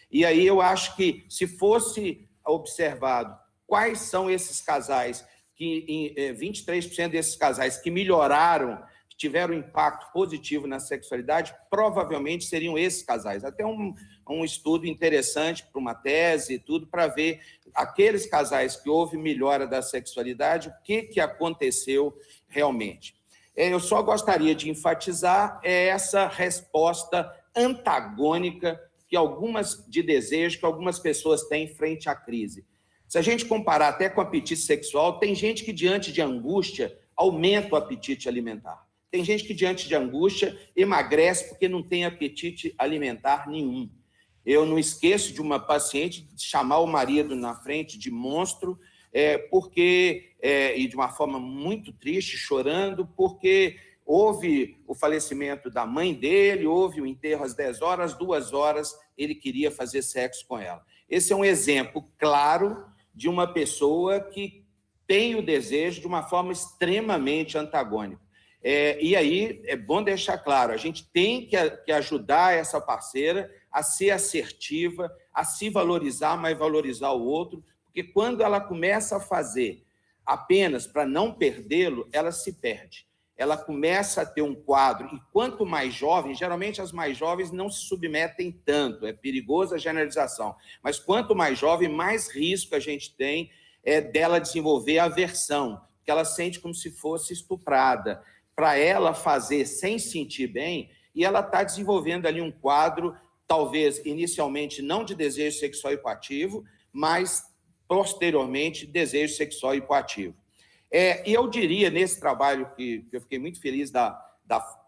E aí eu acho que, se fosse observado quais são esses casais, que 23% desses casais que melhoraram, que tiveram impacto positivo na sexualidade, provavelmente seriam esses casais. Até um estudo interessante para uma tese, tudo, para ver aqueles casais que houve melhora da sexualidade, o que aconteceu realmente. Eu só gostaria de enfatizar essa resposta antagônica de desejo que algumas pessoas têm frente à crise. Se a gente comparar até com o apetite sexual, tem gente que, diante de angústia, aumenta o apetite alimentar. Tem gente que, diante de angústia, emagrece porque não tem apetite alimentar nenhum. Eu não esqueço de uma paciente chamar o marido na frente de monstro, e de uma forma muito triste, chorando, porque houve o falecimento da mãe dele, houve o enterro às 10 horas, 2 horas, ele queria fazer sexo com ela. Esse é um exemplo claro de uma pessoa que tem o desejo de uma forma extremamente antagônica. E aí, é bom deixar claro, a gente tem que ajudar essa parceira a ser assertiva, a se valorizar, mas valorizar o outro, porque quando ela começa a fazer apenas para não perdê-lo, ela se perde. Ela começa a ter um quadro, e quanto mais jovem, geralmente as mais jovens não se submetem tanto, é perigosa a generalização, mas quanto mais jovem, mais risco a gente tem dela desenvolver aversão, que ela sente como se fosse estuprada, para ela fazer sem sentir bem, e ela está desenvolvendo ali um quadro, talvez inicialmente não de desejo sexual hipoativo, mas posteriormente desejo sexual hipoativo. E eu diria, nesse trabalho que eu fiquei muito feliz da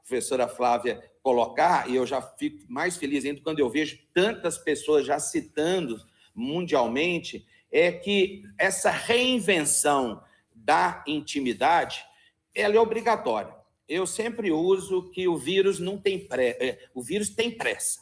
professora Flávia colocar, e eu já fico mais feliz ainda quando eu vejo tantas pessoas já citando mundialmente, é que essa reinvenção da intimidade, ela é obrigatória. Eu sempre uso que o vírus não tem o vírus tem pressa.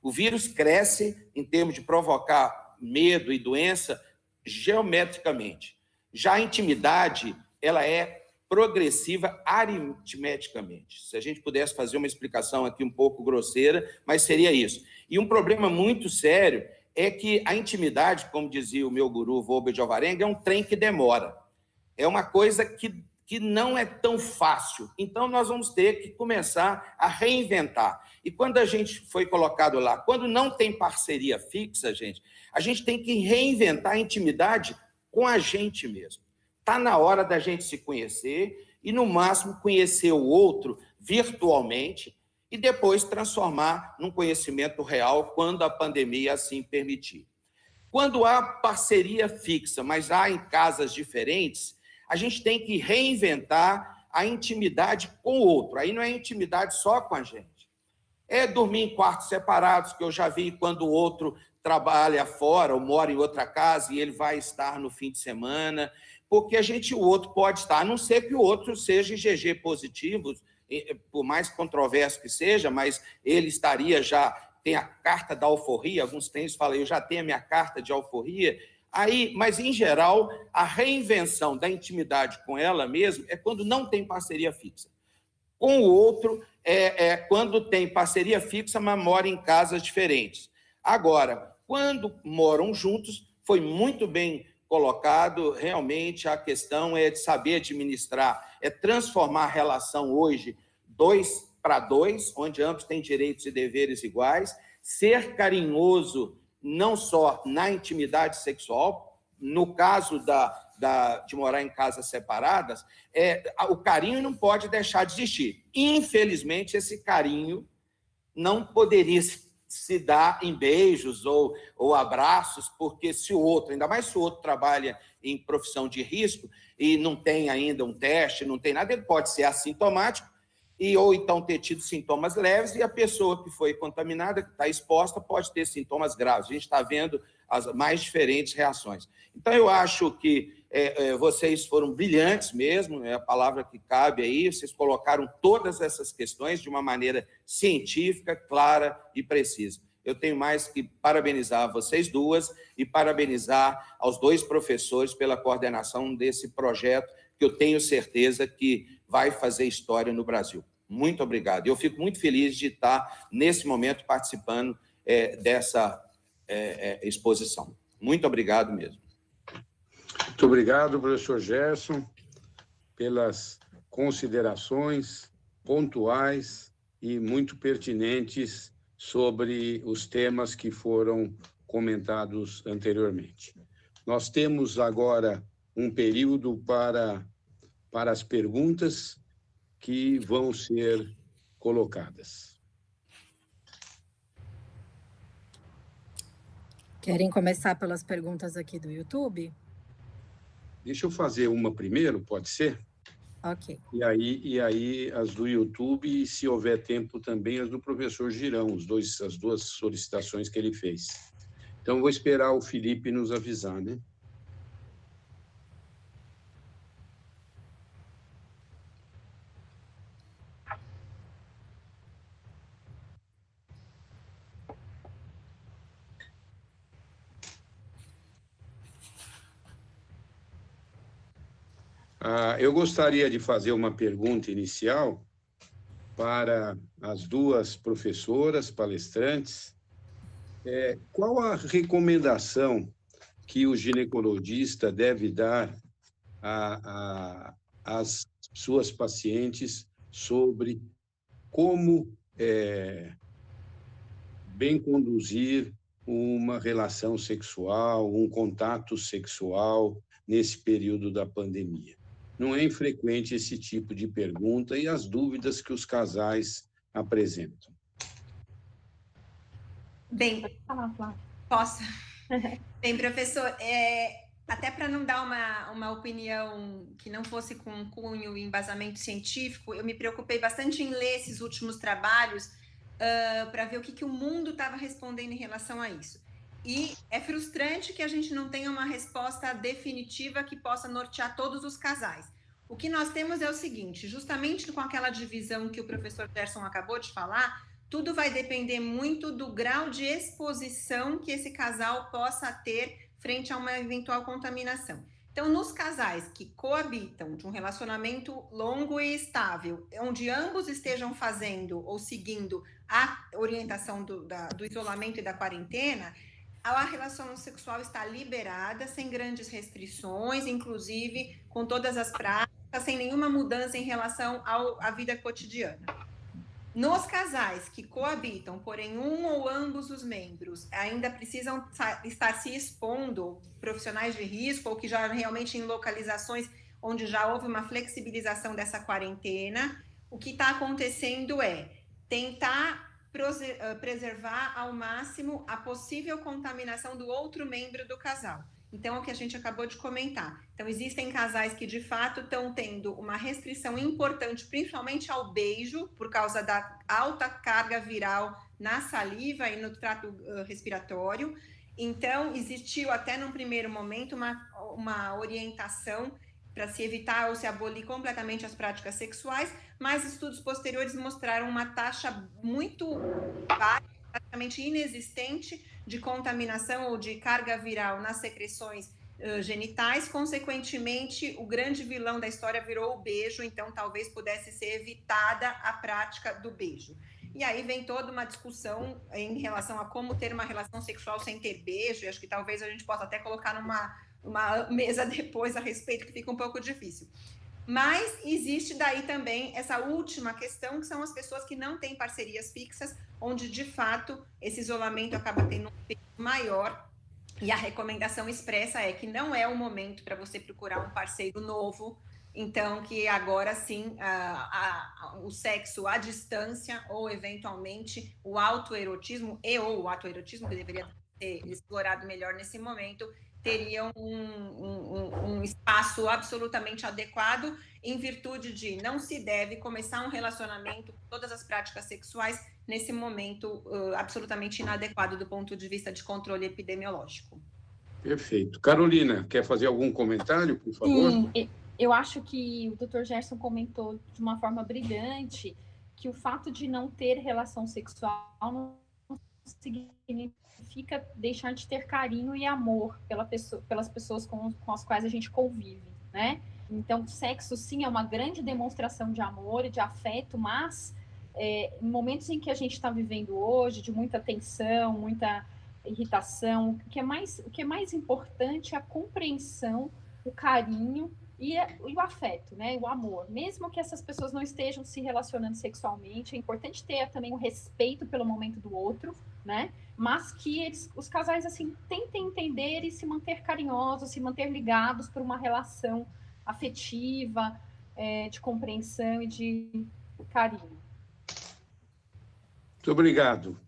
O vírus cresce em termos de provocar medo e doença geometricamente. Já a intimidade, ela é progressiva aritmeticamente. Se a gente pudesse fazer uma explicação aqui um pouco grosseira, mas seria isso. E um problema muito sério é que a intimidade, como dizia o meu guru Volber de Alvarenga, é um trem que demora. É uma coisa que não é tão fácil. Então, nós vamos ter que começar a reinventar. E quando a gente foi colocado lá, quando não tem parceria fixa, a gente tem que reinventar a intimidade com a gente mesmo. Está na hora da gente se conhecer e, no máximo, conhecer o outro virtualmente e depois transformar num conhecimento real quando a pandemia assim permitir. Quando há parceria fixa, mas há em casas diferentes, a gente tem que reinventar a intimidade com o outro. Aí não é intimidade só com a gente. É dormir em quartos separados, que eu já vi quando o outro trabalha fora ou mora em outra casa e ele vai estar no fim de semana, porque o outro pode estar, a não ser que o outro seja IgG positivo, por mais controverso que seja, mas ele estaria já, tem a carta da alforria, alguns crentes falam, eu já tenho a minha carta de alforria. Mas, em geral, a reinvenção da intimidade com ela mesma é quando não tem parceria fixa. Com o outro, quando tem parceria fixa, mas mora em casas diferentes. Agora, quando moram juntos, foi muito bem colocado, realmente a questão é de saber administrar, é transformar a relação hoje 2 para 2, onde ambos têm direitos e deveres iguais, ser carinhoso não só na intimidade sexual, no caso de morar em casas separadas, o carinho não pode deixar de existir. Infelizmente, esse carinho não poderia se dar em beijos ou abraços, porque se o outro, ainda mais se o outro trabalha em profissão de risco e não tem ainda um teste, não tem nada, ele pode ser assintomático, ou então ter tido sintomas leves, e a pessoa que foi contaminada, que está exposta, pode ter sintomas graves. A gente está vendo as mais diferentes reações. Então, eu acho que vocês foram brilhantes mesmo, é a palavra que cabe aí, vocês colocaram todas essas questões de uma maneira científica, clara e precisa. Eu tenho mais que parabenizar vocês duas e parabenizar aos 2 professores pela coordenação desse projeto, que eu tenho certeza que vai fazer história no Brasil. Muito obrigado. Eu fico muito feliz de estar, nesse momento, participando dessa exposição. Muito obrigado mesmo. Muito obrigado, professor Gerson, pelas considerações pontuais e muito pertinentes sobre os temas que foram comentados anteriormente. Nós temos agora um período para as perguntas que vão ser colocadas. Querem começar pelas perguntas aqui do YouTube? Deixa eu fazer uma primeiro, pode ser? Ok. E aí as do YouTube, e se houver tempo também as do professor Girão, as duas solicitações que ele fez. Então, vou esperar o Felipe nos avisar, né? Eu gostaria de fazer uma pergunta inicial para as duas professoras palestrantes. Qual a recomendação que o ginecologista deve dar às suas pacientes sobre como bem conduzir uma relação sexual, um contato sexual nesse período da pandemia? Não é infrequente esse tipo de pergunta e as dúvidas que os casais apresentam. Bem, posso? Bem, professor, até para não dar uma opinião que não fosse com cunho e embasamento científico, eu me preocupei bastante em ler esses últimos trabalhos para ver o que o mundo estava respondendo em relação a isso. E é frustrante que a gente não tenha uma resposta definitiva que possa nortear todos os casais. O que nós temos é o seguinte, justamente com aquela divisão que o professor Gerson acabou de falar, tudo vai depender muito do grau de exposição que esse casal possa ter frente a uma eventual contaminação. Então, nos casais que coabitam de um relacionamento longo e estável, onde ambos estejam fazendo ou seguindo a orientação do isolamento e da quarentena, a relação sexual está liberada, sem grandes restrições, inclusive com todas as práticas, sem nenhuma mudança em relação à vida cotidiana. Nos casais que coabitam, porém um ou ambos os membros ainda precisam estar se expondo, profissionais de risco, ou que já realmente em localizações onde já houve uma flexibilização dessa quarentena, o que está acontecendo é tentar preservar ao máximo a possível contaminação do outro membro do casal. Então, é o que a gente acabou de comentar. Então, existem casais que, de fato, estão tendo uma restrição importante, principalmente ao beijo, por causa da alta carga viral na saliva e no trato respiratório. Então, existiu até num primeiro momento uma orientação para se evitar ou se abolir completamente as práticas sexuais, mas estudos posteriores mostraram uma taxa muito baixa, praticamente inexistente, de contaminação ou de carga viral nas secreções genitais. Consequentemente, o grande vilão da história virou o beijo, então talvez pudesse ser evitada a prática do beijo. E aí vem toda uma discussão em relação a como ter uma relação sexual sem ter beijo, e acho que talvez a gente possa até colocar numa mesa depois a respeito, que fica um pouco difícil. Mas existe daí também essa última questão, que são as pessoas que não têm parcerias fixas, onde, de fato, esse isolamento acaba tendo um efeito maior, e a recomendação expressa é que não é o momento para você procurar um parceiro novo, então que agora sim o sexo à distância, ou eventualmente o autoerotismo, ou o autoerotismo, que deveria ser explorado melhor nesse momento, teriam um espaço absolutamente adequado, em virtude de não se deve começar um relacionamento com todas as práticas sexuais nesse momento absolutamente inadequado do ponto de vista de controle epidemiológico. Perfeito. Carolina, quer fazer algum comentário, por favor? Sim, eu acho que o Dr. Gerson comentou de uma forma brilhante que o fato de não ter relação sexual não significa deixar de ter carinho e amor pelas pessoas com as quais a gente convive, né? Então, sexo, sim, é uma grande demonstração de amor e de afeto, mas em momentos em que a gente está vivendo hoje, de muita tensão, muita irritação, o que é mais importante é a compreensão, o carinho e o afeto, né? O amor. Mesmo que essas pessoas não estejam se relacionando sexualmente, é importante ter também o respeito pelo momento do outro, né? Mas que os casais, assim, tentem entender e se manter carinhosos, se manter ligados por uma relação afetiva, de compreensão e de carinho. Muito obrigado.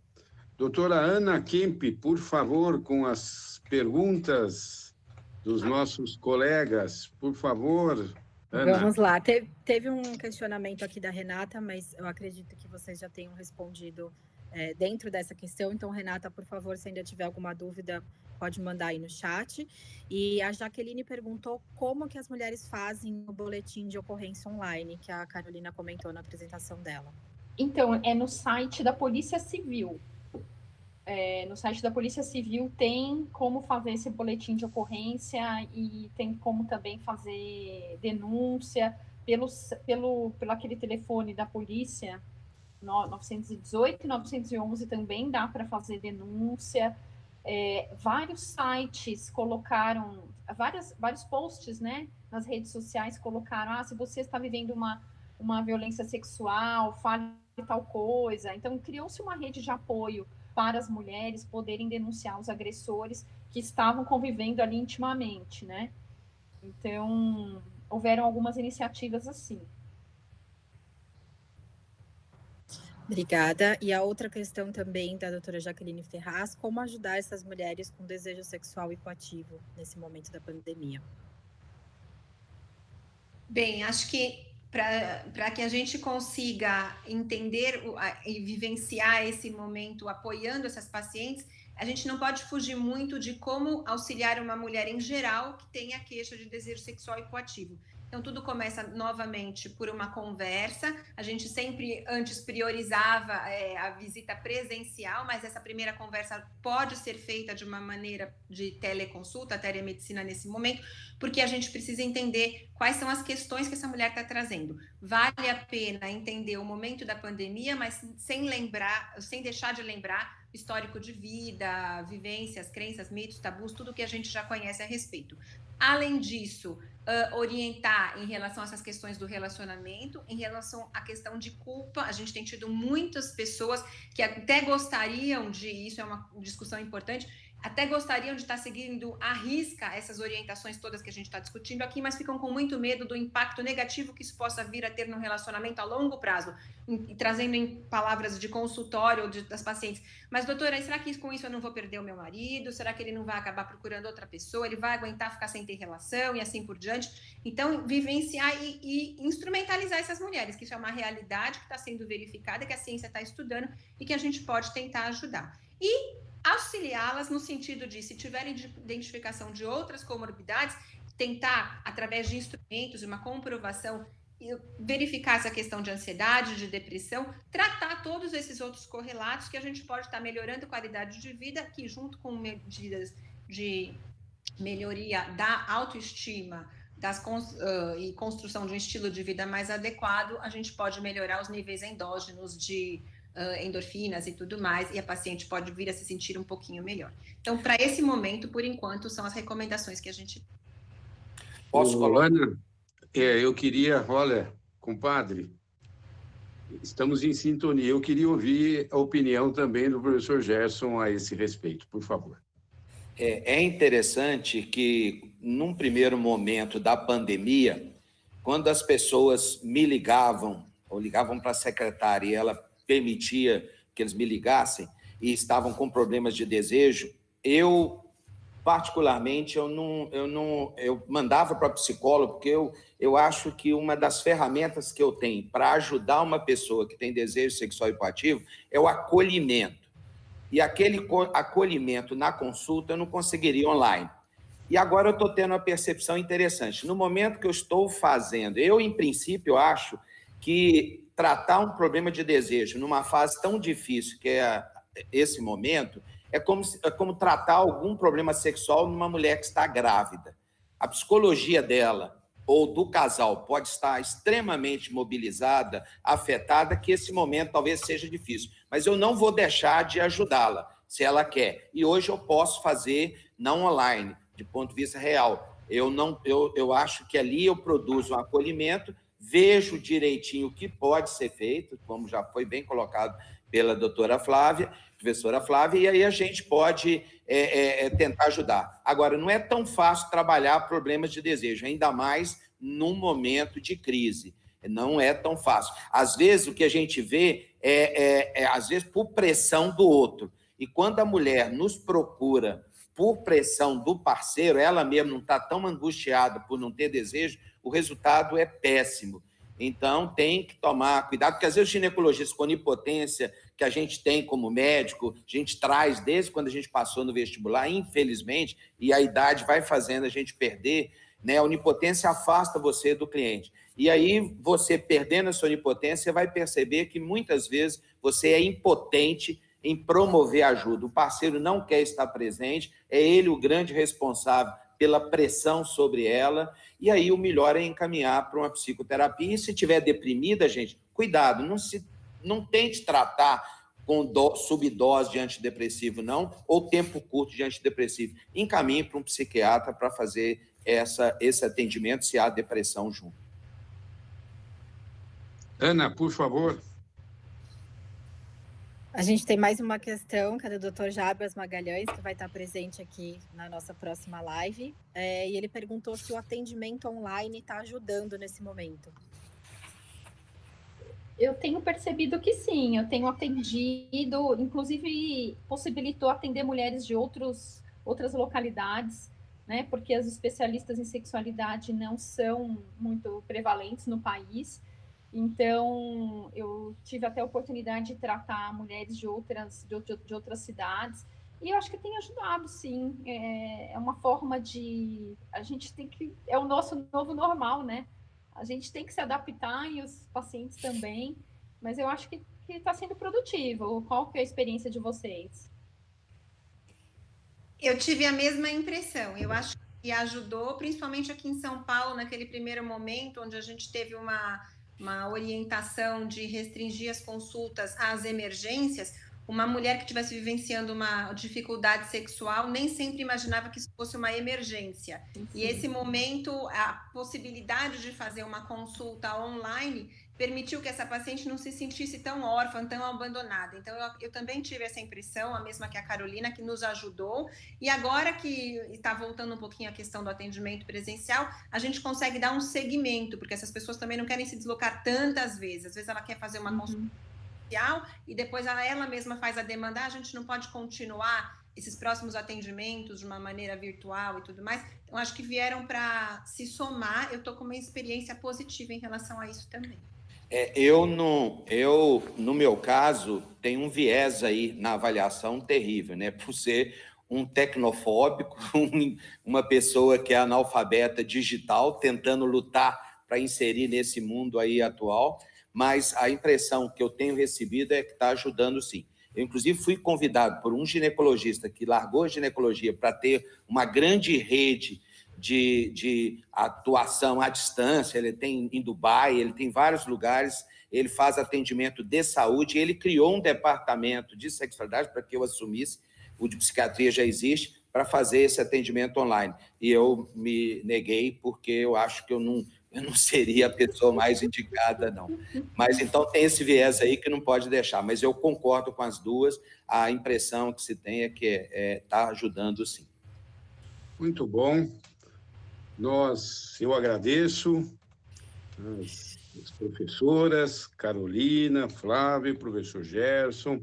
Doutora Ana Kemp, por favor, com as perguntas dos nossos colegas, por favor, Ana. Vamos lá. Teve um questionamento aqui da Renata, mas eu acredito que vocês já tenham respondido dentro dessa questão. Então, Renata, por favor, se ainda tiver alguma dúvida, pode mandar aí no chat. E a Jaqueline perguntou como que as mulheres fazem o boletim de ocorrência online, que a Carolina comentou na apresentação dela. Então, é no site da Polícia Civil. No site da Polícia Civil tem como fazer esse boletim de ocorrência e tem como também fazer denúncia pelo aquele telefone da polícia, 918 e 911 também dá para fazer denúncia. Vários sites colocaram, vários posts, né, nas redes sociais colocaram, se você está vivendo uma violência sexual, fale tal coisa. Então, criou-se uma rede de apoio para as mulheres poderem denunciar os agressores que estavam convivendo ali intimamente, né? Então, houveram algumas iniciativas assim. Obrigada. E a outra questão também da doutora Jaqueline Ferraz, como ajudar essas mulheres com desejo sexual hipoativo nesse momento da pandemia? Bem, acho que para que a gente consiga entender e vivenciar esse momento apoiando essas pacientes, a gente não pode fugir muito de como auxiliar uma mulher em geral que tenha queixa de desejo sexual hipoativo. Então, tudo começa novamente por uma conversa. A gente sempre antes priorizava a visita presencial, mas essa primeira conversa pode ser feita de uma maneira de teleconsulta, telemedicina nesse momento, porque a gente precisa entender quais são as questões que essa mulher está trazendo. Vale a pena entender o momento da pandemia, mas sem deixar de lembrar histórico de vida, vivências, crenças, mitos, tabus, tudo que a gente já conhece a respeito. Além disso, orientar em relação a essas questões do relacionamento, em relação à questão de culpa. A gente tem tido muitas pessoas que até gostariam de, isso é uma discussão importante, até gostariam de estar seguindo à risca essas orientações todas que a gente está discutindo aqui, mas ficam com muito medo do impacto negativo que isso possa vir a ter no relacionamento a longo prazo, trazendo em palavras de consultório ou das pacientes. Mas, doutora, será que com isso eu não vou perder o meu marido? Será que ele não vai acabar procurando outra pessoa? Ele vai aguentar ficar sem ter relação e assim por diante? Então, vivenciar e instrumentalizar essas mulheres, que isso é uma realidade que está sendo verificada, que a ciência está estudando e que a gente pode tentar ajudar. E auxiliá-las no sentido de, se tiverem identificação de outras comorbidades, tentar, através de instrumentos, de uma comprovação, verificar essa questão de ansiedade, de depressão, tratar todos esses outros correlatos que a gente pode estar melhorando a qualidade de vida, que junto com medidas de melhoria da autoestima e construção de um estilo de vida mais adequado, a gente pode melhorar os níveis endógenos de endorfinas e tudo mais, e a paciente pode vir a se sentir um pouquinho melhor. Então, para esse momento, por enquanto, são as recomendações que a gente... Posso falar? Ana, eu queria, olha, compadre, estamos em sintonia, eu queria ouvir a opinião também do professor Gerson a esse respeito, por favor. É interessante que, num primeiro momento da pandemia, quando as pessoas me ligavam, ou ligavam para a secretária e ela permitia que eles me ligassem e estavam com problemas de desejo, eu, particularmente, eu mandava para o psicólogo, porque eu acho que uma das ferramentas que eu tenho para ajudar uma pessoa que tem desejo sexual hipoativo é o acolhimento. E aquele acolhimento na consulta eu não conseguiria online. E agora eu estou tendo uma percepção interessante. No momento que eu estou fazendo, eu, em princípio, acho que tratar um problema de desejo numa fase tão difícil que é esse momento é como tratar algum problema sexual numa mulher que está grávida. A psicologia dela ou do casal pode estar extremamente mobilizada, afetada, que esse momento talvez seja difícil. Mas eu não vou deixar de ajudá-la, se ela quer. E hoje eu posso fazer, não online, de ponto de vista real, Eu acho que ali eu produzo um acolhimento, vejo direitinho o que pode ser feito, como já foi bem colocado pela doutora Flávia, professora Flávia, e aí a gente pode tentar ajudar. Agora, não é tão fácil trabalhar problemas de desejo, ainda mais num momento de crise. Não é tão fácil. Às vezes, o que a gente vê às vezes, por pressão do outro. E quando a mulher nos procura por pressão do parceiro, ela mesma não está tão angustiada por não ter desejo, o resultado é péssimo. Então, tem que tomar cuidado, porque às vezes os ginecologistas com onipotência que a gente tem como médico, a gente traz desde quando a gente passou no vestibular, infelizmente, e a idade vai fazendo a gente perder, né? A onipotência afasta você do cliente. E aí, você perdendo a sua onipotência, você vai perceber que muitas vezes você é impotente em promover ajuda. O parceiro não quer estar presente, é ele o grande responsável pela pressão sobre ela, e aí o melhor é encaminhar para uma psicoterapia. E se estiver deprimida, gente, cuidado, não tente tratar com subdose de antidepressivo, não, ou tempo curto de antidepressivo. Encaminhe para um psiquiatra para fazer esse atendimento se há depressão junto. Ana, por favor. A gente tem mais uma questão, que é do Dr. Jabas Magalhães, que vai estar presente aqui na nossa próxima live. E ele perguntou se o atendimento online está ajudando nesse momento. Eu tenho percebido que sim, eu tenho atendido, inclusive possibilitou atender mulheres de outras localidades, né? Porque as especialistas em sexualidade não são muito prevalentes no país. Então, eu tive até a oportunidade de tratar mulheres de outras cidades, e eu acho que tem ajudado, sim. É uma forma de... A gente tem que... É o nosso novo normal, né? A gente tem que se adaptar, e os pacientes também, mas eu acho que está sendo produtivo. Qual que é a experiência de vocês? Eu tive a mesma impressão. Eu acho que ajudou, principalmente aqui em São Paulo, naquele primeiro momento, onde a gente teve uma orientação de restringir as consultas às emergências. Uma mulher que estivesse vivenciando uma dificuldade sexual nem sempre imaginava que isso fosse uma emergência. Sim. E esse momento, a possibilidade de fazer uma consulta online permitiu que essa paciente não se sentisse tão órfã, tão abandonada. Então, eu também tive essa impressão, a mesma que a Carolina, que nos ajudou. E agora que está voltando um pouquinho a questão do atendimento presencial, a gente consegue dar um segmento, porque essas pessoas também não querem se deslocar tantas vezes. Às vezes ela quer fazer uma consulta presencial e depois ela mesma faz a demanda. A gente não pode continuar esses próximos atendimentos de uma maneira virtual e tudo mais. Então, acho que vieram para se somar. Eu estou com uma experiência positiva em relação a isso também. No meu caso, tem um viés aí na avaliação terrível, né? Por ser um tecnofóbico, uma pessoa que é analfabeta digital, tentando lutar para inserir nesse mundo aí atual, mas a impressão que eu tenho recebido é que está ajudando, sim. Eu, inclusive, fui convidado por um ginecologista que largou a ginecologia para ter uma grande rede de atuação à distância. Ele tem em Dubai, ele tem vários lugares, ele faz atendimento de saúde, ele criou um departamento de sexualidade para que eu assumisse, o de psiquiatria já existe, para fazer esse atendimento online. E eu me neguei porque eu acho que eu não seria a pessoa mais indicada, não. Mas então tem esse viés aí que não pode deixar, mas eu concordo com as duas, a impressão que se tem é que está ajudando, sim. Muito bom. Eu agradeço as professoras Carolina, Flávio, professor Gerson,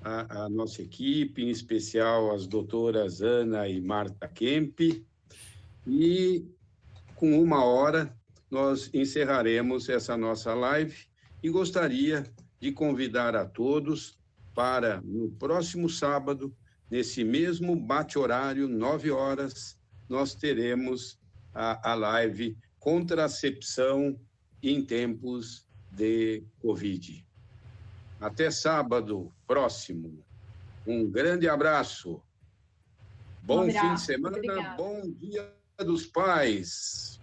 a nossa equipe, em especial as doutoras Ana e Marta Kemp, e com 1 hora nós encerraremos essa nossa live e gostaria de convidar a todos para, no próximo sábado, nesse mesmo bate-horário, 9 horas, nós teremos a live Contracepção em Tempos de Covid. Até sábado próximo. Um grande abraço. Bom fim de semana. Obrigada. Bom Dia dos Pais.